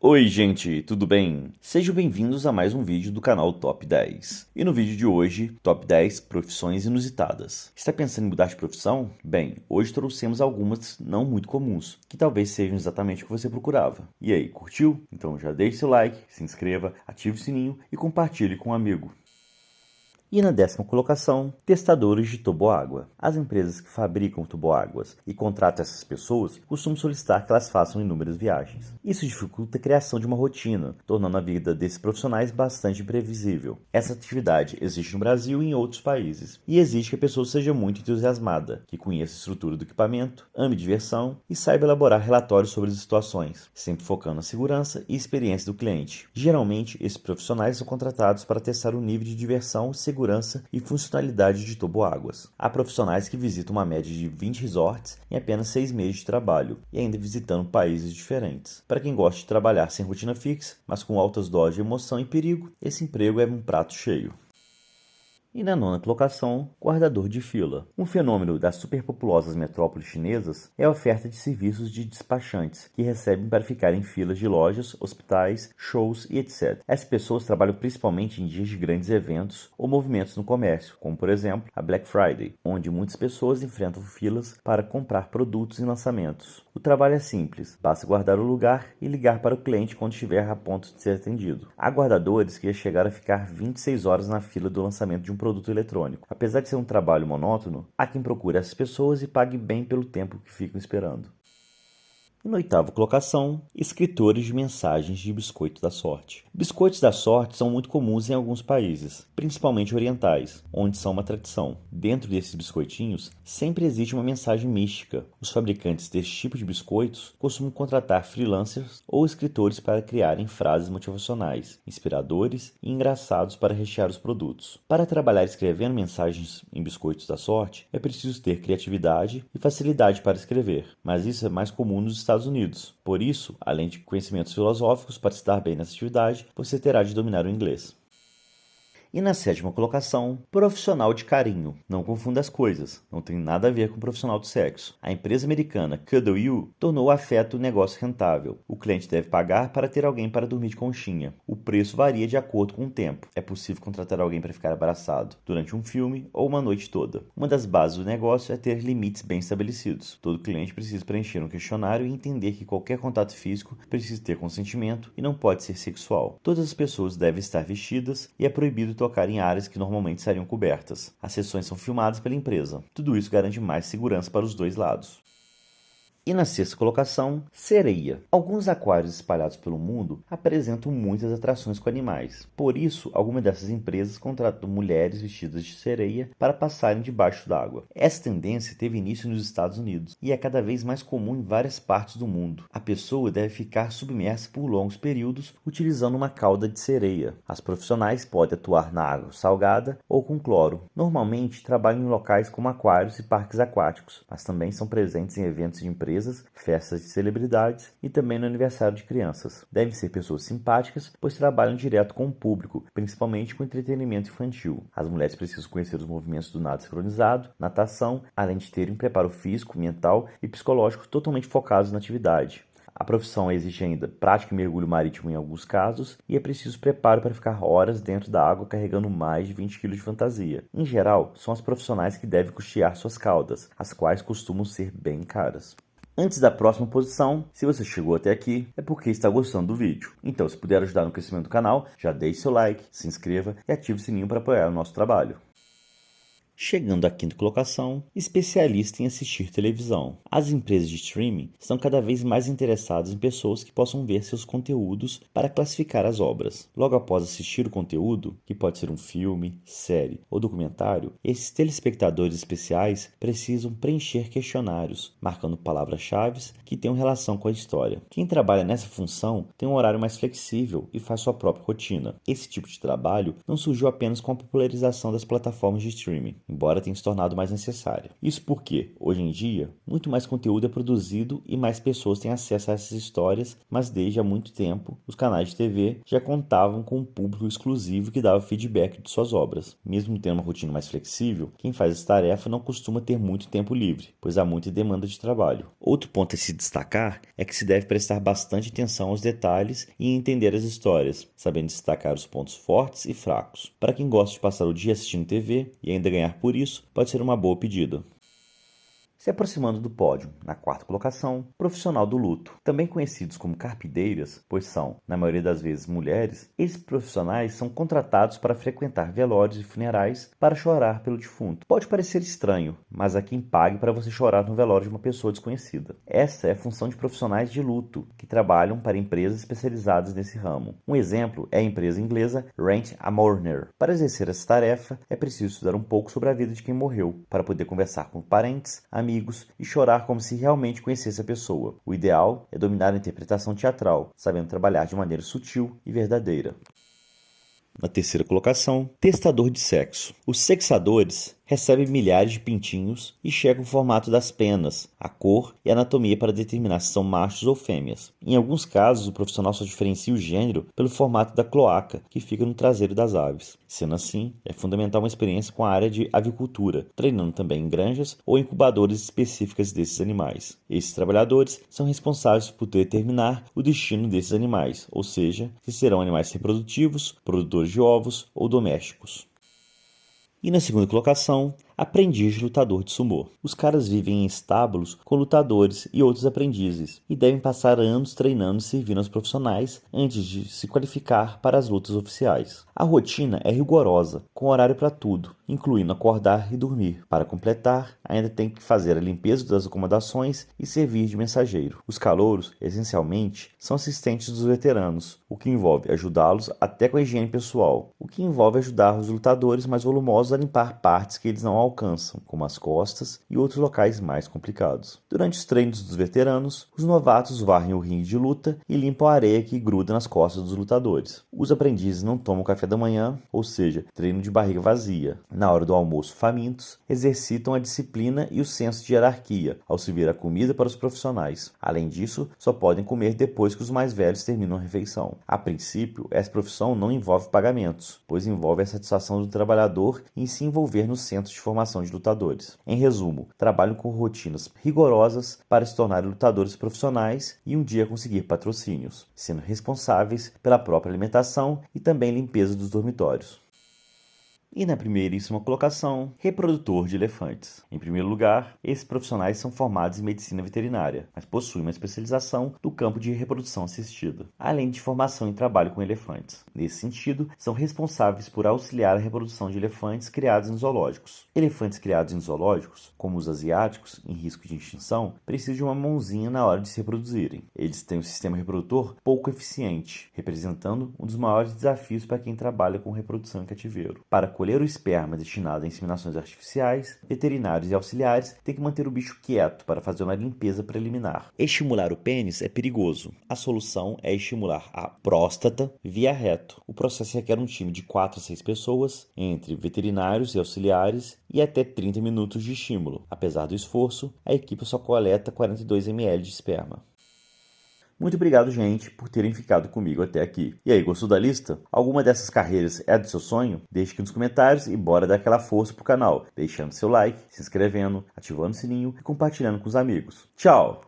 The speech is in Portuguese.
Oi gente, tudo bem? Sejam bem-vindos a mais um vídeo do canal Top 10. E no vídeo de hoje, Top 10 profissões inusitadas. Está pensando em mudar de profissão? Bem, hoje trouxemos algumas não muito comuns, que talvez sejam exatamente o que você procurava. E aí, curtiu? Então já deixe seu like, se inscreva, ative o sininho e compartilhe com um amigo. E na 10ª colocação, testadores de toboágua. As empresas que fabricam toboáguas e contratam essas pessoas costumam solicitar que elas façam inúmeras viagens. Isso dificulta a criação de uma rotina, tornando a vida desses profissionais bastante imprevisível. Essa atividade existe no Brasil e em outros países, e exige que a pessoa seja muito entusiasmada, que conheça a estrutura do equipamento, ame diversão e saiba elaborar relatórios sobre as situações, sempre focando na segurança e experiência do cliente. Geralmente, esses profissionais são contratados para testar o nível de diversão, segurança e funcionalidade de toboáguas. Há profissionais que visitam uma média de 20 resorts em apenas 6 meses de trabalho e ainda visitando países diferentes. Para quem gosta de trabalhar sem rotina fixa, mas com altas doses de emoção e perigo, esse emprego é um prato cheio. E na 9ª colocação, guardador de fila. Um fenômeno das superpopulosas metrópoles chinesas é a oferta de serviços de despachantes, que recebem para ficar em filas de lojas, hospitais, shows e etc. Essas pessoas trabalham principalmente em dias de grandes eventos ou movimentos no comércio, como por exemplo a Black Friday, onde muitas pessoas enfrentam filas para comprar produtos e lançamentos. O trabalho é simples, basta guardar o lugar e ligar para o cliente quando estiver a ponto de ser atendido. Há guardadores que já chegaram a ficar 26 horas na fila do lançamento de um produto eletrônico. Apesar de ser um trabalho monótono, há quem procure essas pessoas e pague bem pelo tempo que ficam esperando. E na 8ª colocação, escritores de mensagens de biscoito da sorte. Biscoitos da sorte são muito comuns em alguns países, principalmente orientais, onde são uma tradição. Dentro desses biscoitinhos, sempre existe uma mensagem mística. Os fabricantes deste tipo de biscoitos costumam contratar freelancers ou escritores para criarem frases motivacionais, inspiradores e engraçados para rechear os produtos. Para trabalhar escrevendo mensagens em biscoitos da sorte, é preciso ter criatividade e facilidade para escrever, mas isso é mais comum nos Estados Unidos. Por isso, além de conhecimentos filosóficos para se dar bem nessa atividade, você terá de dominar o inglês. E na 7ª colocação, profissional de carinho. Não confunda as coisas, não tem nada a ver com profissional de sexo. A empresa americana Cuddle You tornou o afeto um negócio rentável. O cliente deve pagar para ter alguém para dormir de conchinha. O preço varia de acordo com o tempo. É possível contratar alguém para ficar abraçado durante um filme ou uma noite toda. Uma das bases do negócio é ter limites bem estabelecidos. Todo cliente precisa preencher um questionário e entender que qualquer contato físico precisa ter consentimento e não pode ser sexual. Todas as pessoas devem estar vestidas e é proibido tocar em áreas que normalmente estariam cobertas. As sessões são filmadas pela empresa. Tudo isso garante mais segurança para os dois lados. E na 6ª colocação, sereia. Alguns aquários espalhados pelo mundo apresentam muitas atrações com animais. Por isso, algumas dessas empresas contratam mulheres vestidas de sereia para passarem debaixo d'água. Essa tendência teve início nos Estados Unidos e é cada vez mais comum em várias partes do mundo. A pessoa deve ficar submersa por longos períodos utilizando uma cauda de sereia. As profissionais podem atuar na água salgada ou com cloro. Normalmente, trabalham em locais como aquários e parques aquáticos, mas também são presentes em eventos de empresas, festas de celebridades e também no aniversário de crianças. Devem ser pessoas simpáticas, pois trabalham direto com o público, principalmente com entretenimento infantil. As mulheres precisam conhecer os movimentos do nado sincronizado, natação, além de terem preparo físico, mental e psicológico totalmente focados na atividade. A profissão exige ainda prática e mergulho marítimo em alguns casos e é preciso preparo para ficar horas dentro da água carregando mais de 20 kg de fantasia. Em geral, são as profissionais que devem custear suas caudas, as quais costumam ser bem caras. Antes da próxima posição, se você chegou até aqui, é porque está gostando do vídeo. Então, se puder ajudar no crescimento do canal, já deixe seu like, se inscreva e ative o sininho para apoiar o nosso trabalho. Chegando à 5ª colocação, especialista em assistir televisão. As empresas de streaming estão cada vez mais interessadas em pessoas que possam ver seus conteúdos para classificar as obras. Logo após assistir o conteúdo, que pode ser um filme, série ou documentário, esses telespectadores especiais precisam preencher questionários, marcando palavras-chave que tenham relação com a história. Quem trabalha nessa função tem um horário mais flexível e faz sua própria rotina. Esse tipo de trabalho não surgiu apenas com a popularização das plataformas de streaming. embora tenha se tornado mais necessária. Isso porque, hoje em dia, muito mais conteúdo é produzido e mais pessoas têm acesso a essas histórias, mas desde há muito tempo, os canais de TV já contavam com um público exclusivo que dava feedback de suas obras. Mesmo tendo uma rotina mais flexível, quem faz essa tarefa não costuma ter muito tempo livre, pois há muita demanda de trabalho. Outro ponto a se destacar é que se deve prestar bastante atenção aos detalhes e entender as histórias, sabendo destacar os pontos fortes e fracos. Para quem gosta de passar o dia assistindo TV e ainda ganhar por isso, pode ser uma boa pedida. Se aproximando do pódio, na quarta colocação, profissional do luto. Também conhecidos como carpideiras, pois são, na maioria das vezes, mulheres, esses profissionais são contratados para frequentar velórios e funerais para chorar pelo defunto. Pode parecer estranho, mas há quem pague para você chorar no velório de uma pessoa desconhecida. Essa é a função de profissionais de luto, que trabalham para empresas especializadas nesse ramo. Um exemplo é a empresa inglesa Rent a Mourner. Para exercer essa tarefa, é preciso estudar um pouco sobre a vida de quem morreu, para poder conversar com parentes, amigos e chorar como se realmente conhecesse a pessoa. O ideal é dominar a interpretação teatral, sabendo trabalhar de maneira sutil e verdadeira. Na terceira colocação, testador de sexo. Os sexadores recebem milhares de pintinhos e checam o formato das penas, a cor e a anatomia para determinar se são machos ou fêmeas. Em alguns casos, o profissional só diferencia o gênero pelo formato da cloaca, que fica no traseiro das aves. Sendo assim, é fundamental uma experiência com a área de avicultura, treinando também em granjas ou incubadoras específicas desses animais. Esses trabalhadores são responsáveis por determinar o destino desses animais, ou seja, se serão animais reprodutivos, produtores de ovos ou domésticos. E na segunda colocação, aprendiz de lutador de sumô. Os caras vivem em estábulos com lutadores e outros aprendizes e devem passar anos treinando e servindo aos profissionais antes de se qualificar para as lutas oficiais. A rotina é rigorosa, com horário para tudo, incluindo acordar e dormir. Para completar, ainda tem que fazer a limpeza das acomodações e servir de mensageiro. Os calouros, essencialmente, são assistentes dos veteranos, o que envolve ajudá-los até com a higiene pessoal, o que envolve ajudar os lutadores mais volumosos a limpar partes que eles não alcançam, como as costas e outros locais mais complicados. Durante os treinos dos veteranos, os novatos varrem o ringue de luta e limpam a areia que gruda nas costas dos lutadores. Os aprendizes não tomam café da manhã, ou seja, treino de barriga vazia. Na hora do almoço, famintos, exercitam a disciplina e o senso de hierarquia, ao servir a comida para os profissionais. Além disso, só podem comer depois que os mais velhos terminam a refeição. A princípio, essa profissão não envolve pagamentos, pois envolve a satisfação do trabalhador em se envolver no centro de formação de lutadores. Em resumo, trabalham com rotinas rigorosas para se tornarem lutadores profissionais e um dia conseguir patrocínios, sendo responsáveis pela própria alimentação e também limpeza dos dormitórios. E na primeiríssima colocação, reprodutor de elefantes. Em primeiro lugar, esses profissionais são formados em medicina veterinária, mas possuem uma especialização do campo de reprodução assistida, além de formação em trabalho com elefantes. Nesse sentido, são responsáveis por auxiliar a reprodução de elefantes criados em zoológicos. Elefantes criados em zoológicos, como os asiáticos, em risco de extinção, precisam de uma mãozinha na hora de se reproduzirem. Eles têm um sistema reprodutor pouco eficiente, representando um dos maiores desafios para quem trabalha com reprodução em cativeiro. Para colher o esperma destinado a inseminações artificiais, veterinários e auxiliares têm que manter o bicho quieto para fazer uma limpeza preliminar. Estimular o pênis é perigoso. A solução é estimular a próstata via reto. O processo requer um time de 4 a 6 pessoas, entre veterinários e auxiliares, e até 30 minutos de estímulo. Apesar do esforço, a equipe só coleta 42 ml de esperma. Muito obrigado, gente, por terem ficado comigo até aqui. E aí, gostou da lista? Alguma dessas carreiras é do seu sonho? Deixe aqui nos comentários e bora dar aquela força pro canal, deixando seu like, se inscrevendo, ativando o sininho e compartilhando com os amigos. Tchau!